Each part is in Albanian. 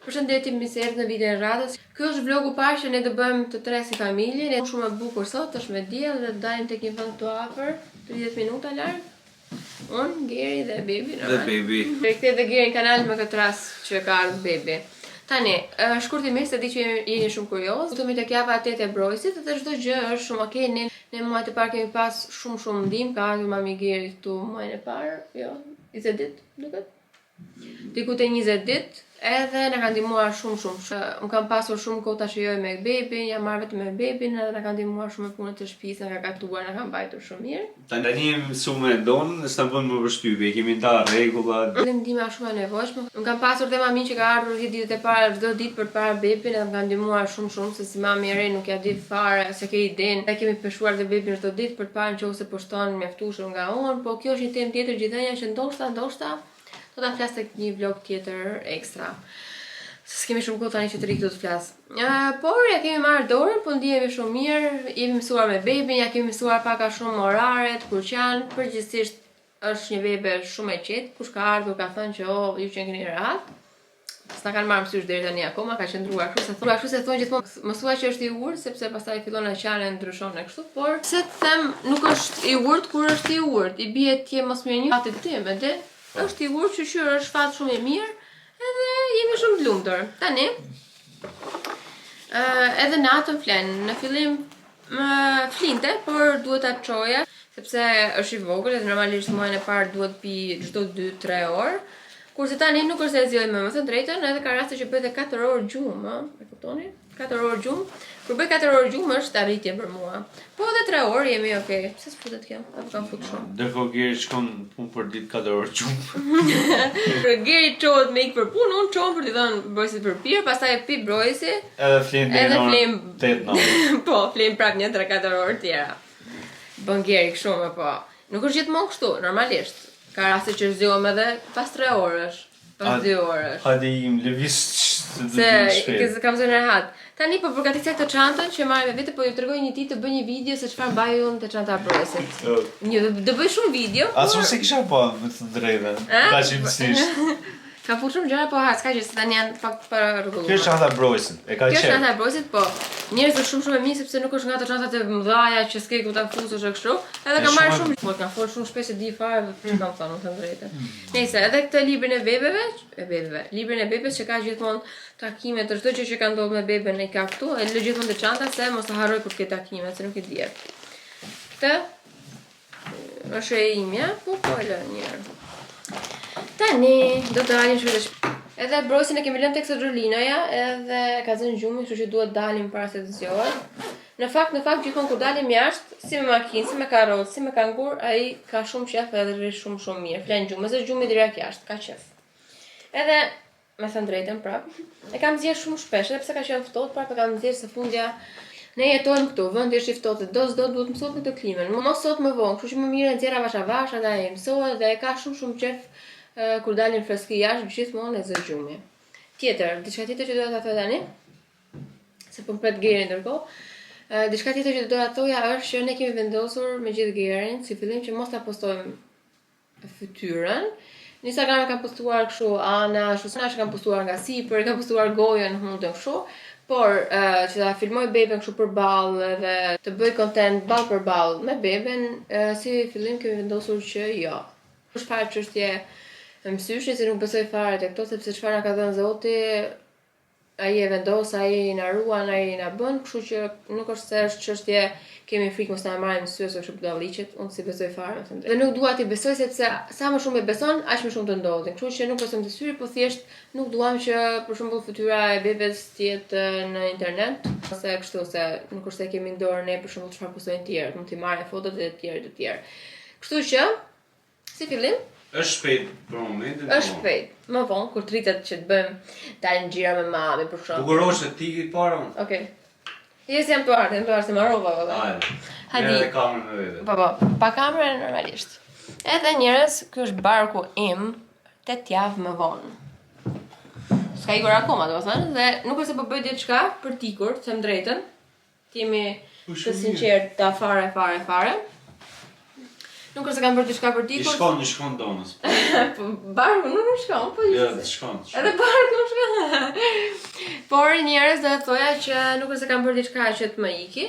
Përshëndetje, mirë se erdhët në videon e radhës. Ky është vlogu parë që ne do bëjmë të tre si familje. Ne shumë e bukur sot, është me diell dhe do dalim tek një vend të afër, 30 minuta larg. Unë, Geri dhe Bebi. Dhe Bebi. Rikthej dhe Geri në kanal me këtë rast që ka ardhur Bebi. Tani, shkurtimisht e di që jeni shumë kurioz. Kemi tek java 8 e Brojësit dhe çdo gjë është shumë okay. Ne muajt e parë kemi pas shumë ndihmë, ka ardhur mami Geri këtu muajin e parë, jo, 20 ditë, duket. Diku te 20 ditë. Edhe na kanë ndihmuar shumë. Më kam pasur shumë kohë ta shijoj me Bebin, jam marrë vetëm me Bebin, edhe na kanë ndihmuar shumë me punën e shtëpisë, na ka gatuar, na kanë mbajtur shumë mirë. Tani jemi mësuar don, s'na bën më vështirë, kemi nda rregulla. Ndihma shumë e nevojshme. Më kam pasur dhe mamin që ka ardhur 10 ditët e para çdo ditë për para Bebin, edhe më kanë ndihmuar shumë se si mami e re nuk ja di fare, se ke idenë. Ne kemi peshuar dhe Bebin çdo ditë për para nëse po shton mjaftueshëm nga unë, po kjo është një temë tjetër gjithënjë që ndoshta do ta flas tek një vlog tjetër ekstra. S'kemi shumë kohë tani që të ri këtu të flas. Por ja kemi marrë dorën, po ndihemi shumë mirë. Jemi mësuar me Bebin, ja kemi mësuar pak a shumë oraret, kur janë. Përgjithsisht është një bebe shumë e qetë. Kush ka ardhur ka thënë që ju që keni rehat. S'na kanë marrë mësysh deri tani akoma, ka qëndruar kështu se thonë gjithmonë mësuaj që është i urt, sepse pastaj fillon të qanë ndryshon e kështu, por se të them nuk është i urt kur është i urt. I bie ti mos më një fatit tim, e di? Është i urt, qyr është fat shumë i mirë. Edhe jemi shumë të lumtur. Tani, edhe natën flen. Në fillim flinte, por duhet ta çoja, sepse është i vogël dhe normalisht muajin e parë duhet pi çdo 2-3 orë. Kurse tani nuk është se e zgjoj më thënë drejtën, edhe ka raste që bëhet 4 orë gjumë, e kuptoni? 4 orë gjumë. Kur bëj 4 orë gjumë është arritje për mua. Po edhe 3 orë jemi okay. Pse s'futet kjo? Apo kam futur shumë. Ndërkohë Geri shkon punë për ditë 4 orë gjumë. Geri çohet me ik për punë, unë çohem për t'i dhënë brojësit për pirë, pastaj e pi brojësi. Edhe flen deri në 8-9. Po, flen prap një 3-4 orë tjera. Bën Geri kështu më po. Nuk është gjithmonë kështu, normalisht. Ka raste që zgjohem edhe pas 3 orësh, pas 2 orësh. Hadi im lëviz se kam zënë rehat. Tani po përgatitja këtë çantën që marrë me vete, po ju tregoj një ditë të bëj një video se çfarë mbaj unë te çanta e brojësit. Do bëj shumë video. Asu se kisha po me të drejtën. Kaqimsisht. Ka futur shumë gjëra, po s'ka që tani janë fakt para rregulluar. Kjo është çanta e brojësit. E ka qenë. Kjo është çanta e brojësit, po. Njerëz të shumë e mirë sepse nuk është nga ato çantat e mëdha që s'ke ku ta fusësh e kështu. Edhe ka marrë shumë, po ka folur shumë shpesh se di fare çfarë kam thënë, të drejtën. Nëse edhe këtë librin e bebeve, librin e bebes që ka gjithmonë takime të çdo gjë që ka ndodhur me beben e ka këtu, e lë gjithmonë te çanta se mos ta harroj kur ke takime, se nuk e di. Këtë është e imja, po e lë një herë. Tani, do të dalim shpejt. Edhe brojësin e kemi lënë tek Xholinoja, edhe ka zënë gjumin, kështu që duhet dalim para se të zgjohet. Në fakt gjithmonë kur dalim jashtë, si me makinë, si me karrocë, si me kangur, ai ka shumë qef edhe rri shumë mirë. Flen gjumë, se gjumi direkt jashtë, ka qef. Edhe, me thënë drejtën prap, e kam nxjerr shumë shpesh, edhe pse ka qenë ftohtë, prap e kam nxjerr se fundja ne jetojmë këtu, vendi është i ftohtë, duhet mësohet me këtë klimën. Mos sot më vonë, kështu që më mirë nxjerra avash, ai mësohet dhe ka shumë qef kur dalim freski jashtë, gjithmonë e zë gjumi. Diçka tjetër që doja ta thoj tani, se po mpret Geri ndërkohë. Diçka tjetër që doja ta thoja është që ne kemi vendosur me gjithë Gerin, si fillim që mos ta postojmë fytyrën. Në Instagram kam postuar kështu ana, që kam postuar nga sipër, kam postuar gojën hundën kështu, por që ta filmoj beben kështu përballë dhe të bëj content ball për ball me beben, si fillim kemi vendosur që jo. Është fare çështje mësyshi, se nuk besoj fare te këto, sepse çfarë na ka dhënë Zoti, ai e vendos, ai na ruan, ai na bën, kështu që nuk është se është çështje kemi frikë mos na marrin mësues ose kështu dalliqet, unë si besoj fare, thënë. Dhe nuk dua ti besoj sepse sa më shumë e beson, aq më shumë të ndodhin. Kështu që nuk besoj të syri, po thjesht nuk duam që për shembull fytyra e bebes të jetë në internet, ose kështu se nuk është se kemi në dorë ne për shembull çfarë postojnë të tjerë, mund t'i marrë fotot e të tjerë. Kështu që si fillim është shpejt për momentin. Është shpejt. Më vonë kur tritet që të bëjmë dalë ngjyra me mami për shkak. Bukurosh ti para unë. Okej. Jesi jam të ardhur se marrova valla. Hadi. Edhe kamerën me vete. Po, pa kamerën normalisht. Edhe njerëz, ky është barku im 8 javë më vonë. S'ka ikur akoma, domethënë, dhe nuk është se po bëj diçka për t'ikur, them drejtën. Jemi të sinqertë fare. Nuk është se kam bërë diçka për ti, po... I shkon donës. Po, barku nuk shkon, po... Ja, shkon. Edhe barku nuk shkon. Por njerëz do të thoja që nuk është se kam bërë diçka që të më iki,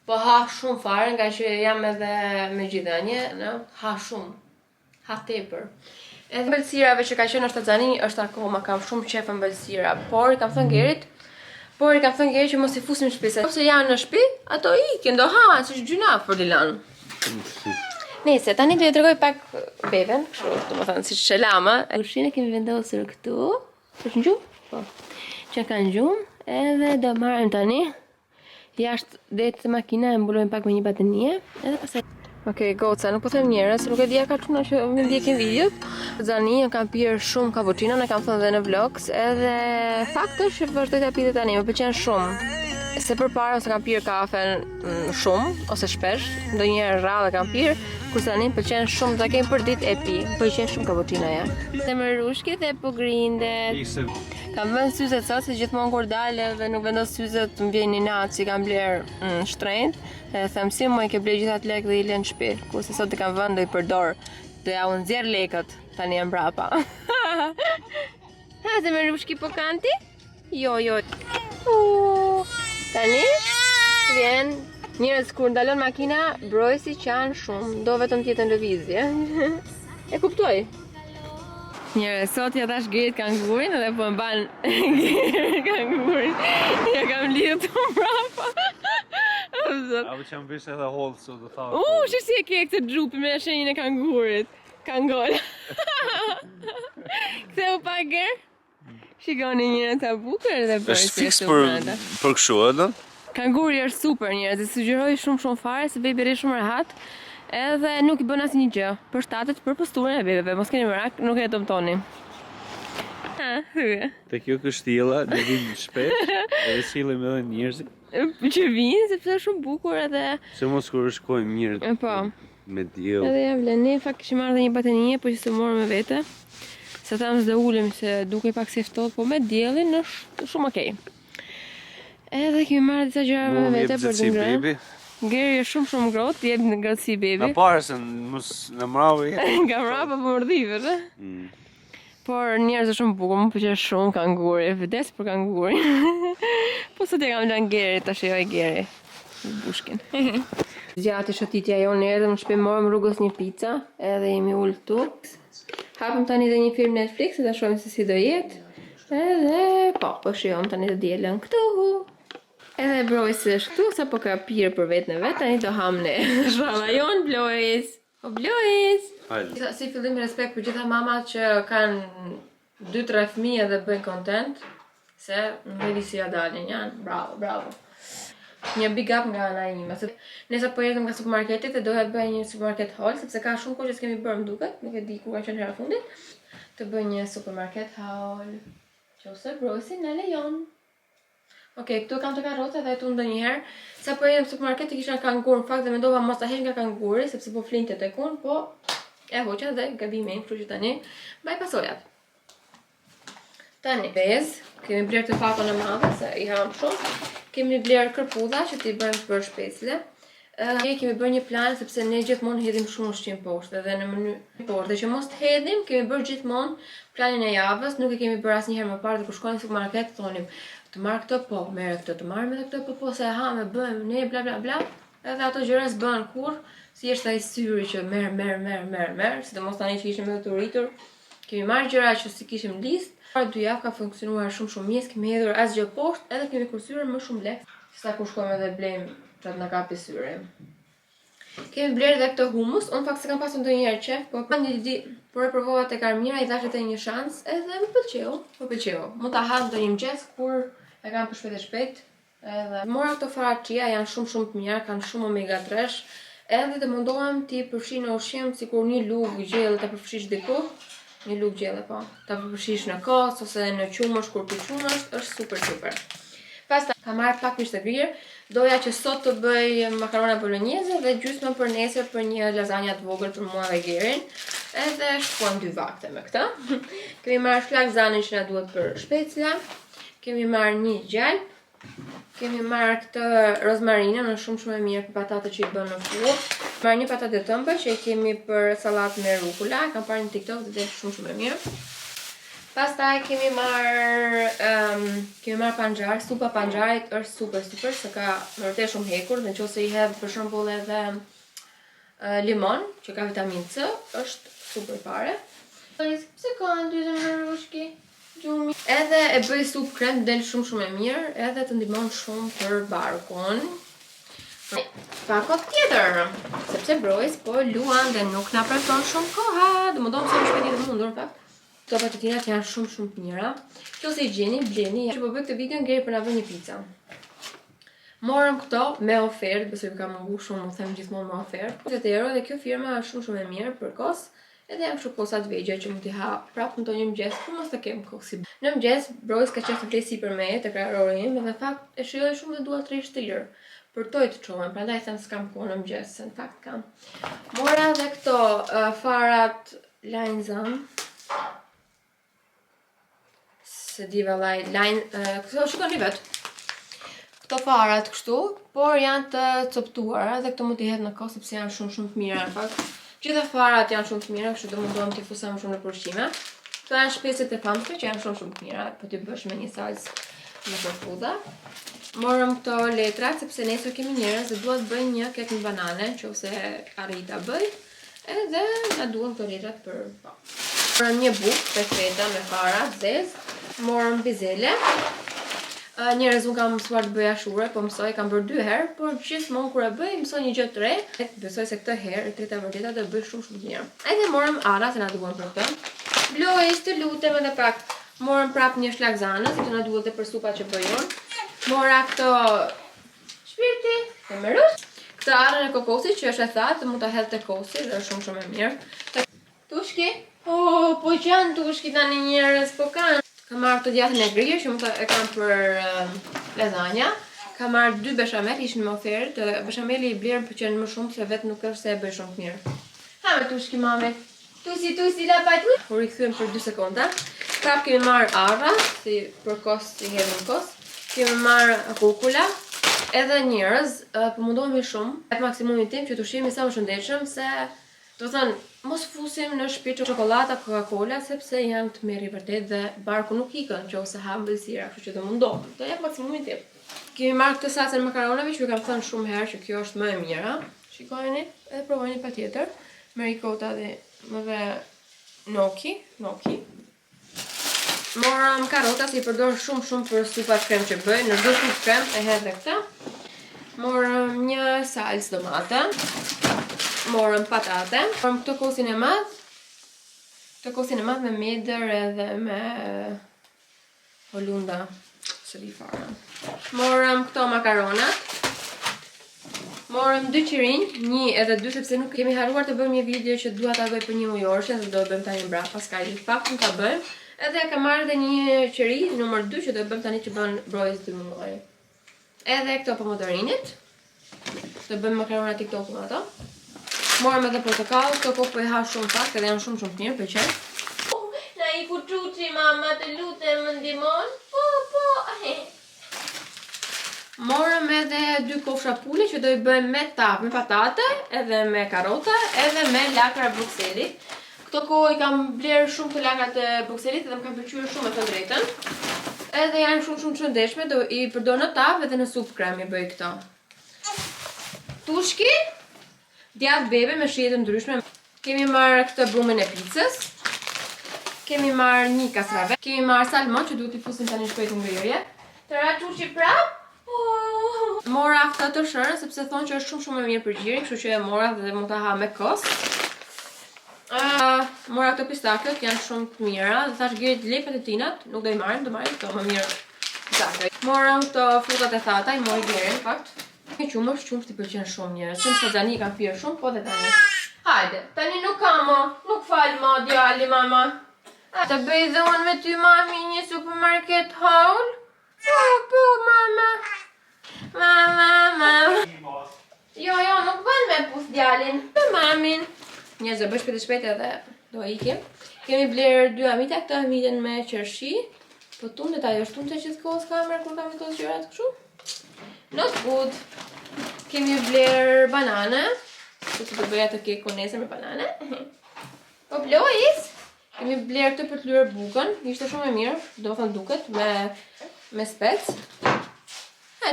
po ha shumë fare nga që jam edhe me gjithënje, ha shumë, ha tepër. Edhe ëmbëlsirave që ka qenë Shtazani është akoma, kam shumë qef ëmbëlsira, por i kam thënë Gerit që mos i fusim në shtëpi, se nëse janë në shtëpi, ato ikin, do hahen siç gjuna për Dilan. Nëse tani do t'ju tregoj pak beben, kështu, domethënë siç shelama. Kushin e kemi vendosur këtu, është gjumë? Po. Që kanë gjumë, edhe do marrim tani jashtë deri te makina e mbulojmë pak me një batenie, edhe pastaj Okej, goca, nuk po them njerëz, nuk e dia ka çuna që më ndjekin videot. Zani e kam pirë shumë cappuccino, e kam thënë edhe në vlogs, edhe fakti është që vazhdoj ta pi tani, më pëlqen shumë. Se përpara ose kam pirë kafe shumë ose shpesh, ndonjëherë rrallë kam pirë, kurse tani pëlqen shumë ta kem për ditë e pi. Pëlqen shumë cappuccinoja. Dhe më rushkit e po grindet. Kam vënë syzet sot, se gjithmonë kur dalë dhe nuk vendos syzet më vjen një natë që kam bler shtrenjtë. E them si më i ke bler gjithat lekë dhe i lën në shtëpi. Kurse sot i kam vënë do i përdor. Do ja u nxjerr lekët tani jam brapa. Ha, dhe më rushki po kanti? Jo. Tani vjen njerëz kur ndalon makina, brojsi qanë shumë, do vetëm tjetë në lëvizje. E kuptoj. Njerëz, sot ja tash Gerit kangurin edhe po më ban kangurin. Ja kam lidhë të mbrapa. Apo që më bish edhe hollë, so do tha. Që si e ke këtë gjupi me shenjën e kangurit. Kangola. Ktheu pa ger? Shikoni njerëz sa bukur dhe Është fiks për kështu, edhe? Kanguri është super njerëz, e sugjeroj shumë fare se bebi rri shumë rehat. Edhe nuk i bën asnjë gjë. Për shtatet, për posturën e bebeve, mos keni merak, nuk e dëmtoni. Te kjo kështjella, ne vim shpesh, edhe sillim edhe njerëzit. Që vinë, sepse është shumë bukur edhe... Se mos kur shkojmë mirë po. Me diell. Edhe ja vlen, fakt kishim marrë një batenie, po që se morëm me vete. Se thamë s'do ulem se duke pak se ftohet, po me diellin është shumë okej. Edhe kemi marrë disa gjëra me vete për të ngrënë. Geri është shumë ngrohtë, jep në ngrohtësi bebi. Na parë se mos në mrave. Nga mrapa po mordhivet, Por njerëz është shumë bukur, më pëlqen shumë kanguri, vdes për kangurin. Po sot e kam lënë Geri, tash jo e Geri. Bushkin. Gjati shotitja jonë edhe në shtëpi morëm rrugës një pica, edhe jemi ul këtu. Hapëm tani dhe një film Netflix, dhe shohim se si do jetë. Edhe po shijom tani të dielën këtu. Edhe brojsi është këtu, sa po ka pirë për vetë në vetë, tani do ham ne. Shalla jonë, Blojis. O Blojis. Si fillim respekt për gjitha mamat që kanë 2-3 fëmijë dhe bëjnë kontent, se në vedi si ja dalin janë, bravo. Një big up nga ana ime. Nesa po jetëm nga supermarketit e doja të bëj një supermarket haul, sepse ka shumë kohë që s'kemi bërë më duket, nuk e di ku ka qenë hera fundit. Të bëj një supermarket haul. Qose brojsi në lejon. Okej, këtu kam të karrota dhe këtu ndonjëherë. Sa po jetëm në supermarket kisha kangur, në fakt dhe mendova mos ta hedh nga kanguri, sepse po flinte tek unë, po e hoqa dhe gabime, kështu që tani mbaj pasojat. Tani bez, kemi bler të pakon e madhe, se i ham shumë. Kemi bler kërpudha që t'i bëjmë për shpesle. Ne kemi bërë një plan sepse ne gjithmonë hedhim shumë ushqim poshtë dhe në mënyrë poshtë. Dhe që mos të hedhim, kemi bërë gjithmonë planin e javës, nuk e kemi bërë asnjëherë më parë dhe kur shkojmë në supermarket thonim të marr këtë, po, merr këtë, të marrim edhe këtë, po, se e hamë, bëjmë ne bla bla bla. Edhe ato gjëra s'bën kurrë, si është ai syri që merr, sidomos tani që ishim edhe të rritur. Kemi marrë gjëra që si kishim listë. Para 2 javë ka funksionuar shumë mirë, kemi hedhur asgjë poshtë, edhe kemi kursyer më shumë lekë. Sa kur shkojmë edhe blejmë çat na kapi syri. Kemi bler edhe këtë humus, unë fakt se kam pasur ndonjëherë qef, por e provova tek Armira, i dashë një shans, edhe më pëlqeu. Mund ta ha ndonjë mëngjes kur e kam për shpejt. Edhe mora këto faraçia, janë shumë të mira, kanë shumë omega 3, edhe të mundohem t'i përfshi në ushqim sikur një lugë gjellë ta përfshish diku. Një lugë gjellë, po. Ta përfshish në kos ose në qumësh kur ti qumësh, është super. Pastaj kam marrë pak mish të grirë. Doja që sot të bëj makarona bolognese dhe gjysmë për nesër për një lasagna të vogël për mua dhe Gerin. Edhe shkojmë 2 vakte me këtë. Kemi marrë flak zanin që na duhet për shpecla. Kemi marrë një gjalp. Kemi marrë këtë rozmarinën, është shumë e mirë për patatë që i bën në furrë. Marrë një patatë të ëmbël që e kemi për sallatë me rukula, kam parë në TikTok dhe është shumë e mirë. Pastaj kemi marr panxar, supa panxarit është super, se ka më vërtet shumë hekur, dhe nëse i hedh për shembull edhe limon, që ka vitaminë C, është super fare. Pse ka dy zemërushki? Gjumi. Edhe e bëj supë krem, del shumë e mirë, edhe të ndihmon shumë për barkun. Pakot tjetër, sepse brojës po luan dhe nuk na preton shumë koha, domethënë se është shpejt të mundur në fakt. Topat e tjera janë shumë të mira. Nëse i gjeni, bleni. Që po bëj këtë video ngeri për na vë një pica. Morëm këto me ofertë, besoj që kam mungu shumë, u them gjithmonë me ofertë. 20 euro dhe kjo firma është shumë e mirë për kos. Edhe janë kështu kosa të vegla që mund t'i ha prapë në një mëngjes, por mos të kem kohë. Në mëngjes brojës ka qenë të flej sipër me te krahorori im, dhe në fakt e shijoj shumë dhe dua të rish të lirë. Për toj të çohem, prandaj them s'kam kohë në mëngjes, se në fakt kam. Mora edhe këto farat Leinzam. Se di vallaj, këto shikoni vetë. Këto farat kështu, por janë të coptuara dhe këto mund t'i hedh në kohë sepse janë shumë të mira në fakt. Gjitha farat janë shumë të mira, kështu do mundohem t'i fusa më shumë në përshime. Këto janë shpeset e pamshme që janë shumë të mira, po t'i bësh me një salcë me përfuda. Morëm këto letrat sepse nesër kemi njerëz dhe dua të bëj një kek me banane, nëse arrit ta bëj. Edhe na duan këto letrat për pa. Morëm një bukë perfekta me fara zezë. Morëm bizele. Njerëz unë kam mësuar të bëj ashure, po mësoj, kam bërë 2 herë, por gjithmonë kur e bëj, mësoj një gjë të re. Besoj se këtë herë, e treta vërteta do bëj shumë të mirë. Edhe morëm ara se na duan për këtë. Lojës të lutem edhe pak. Morëm prap një shlak zane, sepse na duhet për supa që bëj unë. Mora këto shpirti, të mërus. Këtë arën e kokosit që është e thatë, mund ta hedh te kosi dhe është shumë e mirë. Tushki? Oh, po që janë tushki tani njerëz, po kanë. Kam marrë të djathën e grije, që e kam për lasagna. Kam marrë 2 beshamel, ishin me ofertë. Beshameli i blerën pëlqen më shumë, se vetë nuk është se e bëj shumë të mirë. Ha me tushki mami. Tusi la bajtu. Kur i kthyem për 2 sekonda. Prap kemi marrë arra, si për kos, si hedhim kos. Kemi marrë kukula. Edhe njerëz, po mundohemi shumë. Atë maksimumi tim që të ushqihemi sa më shëndetshëm, se do thënë, mos fusim në shtëpi çokolata, Coca-Cola, sepse janë të mirë vërtet dhe barku nuk ikën nëse ha ëmbëlsira, kështu që do mundohem. Do jap maksimumin tim. Kemi marrë këtë salcën e makaronave që ju kam thënë shumë herë që kjo është më e mira. Shikojeni, edhe provojeni patjetër. Me ricota dhe më gnocchi. Morëm karrota, si i përdor shumë për supa krem që bëj. Në çdo supë krem e hedh këtë. Morëm një salcë domate. Morëm patate. Morëm këto kosin e madh. Këto kosin e madh me medër edhe me holunda. Se di fare. Morëm këto makaronat. Morëm 2 qirinj, 1 edhe 2 sepse nuk kemi haruar të bëjmë një video që dua ta bëj për një mujorshë, dhe do të bëjmë tani mbrapa, s'ka gjë pak ta bëjmë. Edhe kam marrë edhe një qiri numër 2 që do të bëjmë tani që bën brojës 2 muaj. Edhe këto pomodorinit. Do bëjmë makarona TikTok me ato. Morëm edhe portokall, këto kokë po i ha shumë pak, edhe janë shumë të mirë, pëlqen. Na i kuçuçi mama, të lutem më ndihmon. Po. Morëm edhe 2 kofsha pule që do i bëjmë me patate, edhe me karrota, edhe me lakra brukselit. Këto kohë i kam blerë shumë të lakrat e brukselit dhe më kam pëlqyer shumë me të drejtën. Edhe janë shumë të shëndetshme, do i përdor në tavë edhe në supë krem i bëj këto. Tushki? Djath bebe me shije të ndryshme. Kemi marrë këtë brumin e picës. Kemi marrë 1 kastrave. Kemi marrë salmon që duhet i fusim tani shpejt në ngrirje. Tëra tushi prap? Mora këtë të shërën sepse thonë që është shumë e mirë për gjirin, kështu që e mora dhe mund ta ha me kos. Mora këto pistakët, janë shumë të mira, dhe thash gjirit lepet e tinat, nuk do i marrim, do marrim këto më mirë pistakët. Morëm këto frutat e thata, i mori gjirin, fakt. Qumësht t'i pëlqen shumë njerëz. Sem sazani kam pirë shumë, po dhe tani. Hajde, tani nuk kam, nuk fal ma djali mama. Të bëj dhe unë me ty mami një supermarket haul? Po mama. Mama. Jo, nuk bën me pus djalin. Për mamin. Njerëz e bëj shpejt edhe do ikim. Kemi blerë 2 amita, këtë amitën me qershi. Po tundet ajo është tundet që t'kohës kamer kur kam këto gjërat kështu. Not good. Kemi blerë banane. Se të bëja të kekun nesër me banane. Po Blois, Kemi bler këtë për të lyer bukën, ishte shumë e mirë, do të thënë duket me spec.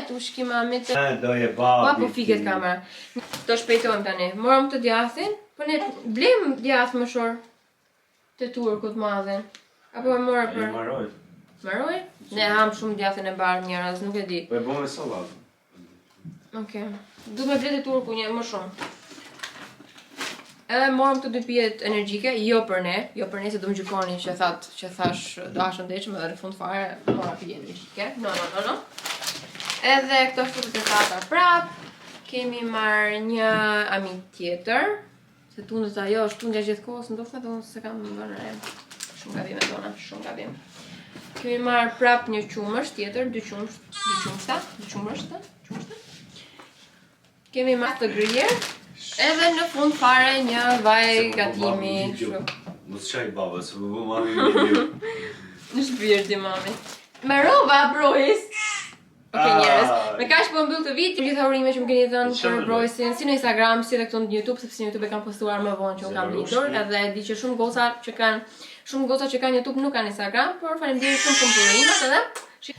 Tu shki mamit. Doje babi. Po fiket kamera. Do shpejtojmë tani. Morëm të djathin, po ne blem djath më shor të turkut madhen. Apo e morë për... Maroj. Maroj? Ne ham shumë djathin e barë njerëz, nuk e di. Po e bëm me sallatë. Okej. Du me blet e turku një më shumë. Edhe morëm të 2 pijet energjike, jo për ne se do më gjykoni që thash do ashtë ndeqëm edhe në fund fare mora pije energjike. No. Edhe këto frutet e tata prap, kemi marrë një amit tjetër, se tundet ajo është tundja gjithë kohës, ndoshta do se kam vënë re. Shumë gabim e tona, shumë gabim. Kemi marrë prap një qumësht tjetër, 2 qumështa. Kemi marrë të gryer, edhe në fund fare një vaj gatimi. Mos çaj baba, se po bëm mami video. Në shpirti mami. Me rova brojës. Okej njerëz, me kaq po mbyll të vit, gjitha urimet që më keni dhënë për brojësin, si në Instagram, si edhe këtu në YouTube, sepse në YouTube e kam postuar më vonë që unë kam lindur, edhe di që shumë goca që kanë YouTube nuk kanë Instagram, por faleminderit shumë për urimet edhe.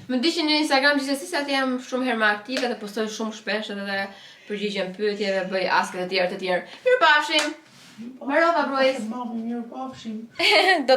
Më ndiqni në Instagram gjithsesi se aty jam shumë herë më aktive dhe postoj shumë shpesh edhe përgjigjem pyetjeve, bëj aske të tjerë. Mirupafshim. Marova brojës. Mami, mirupafshim. Do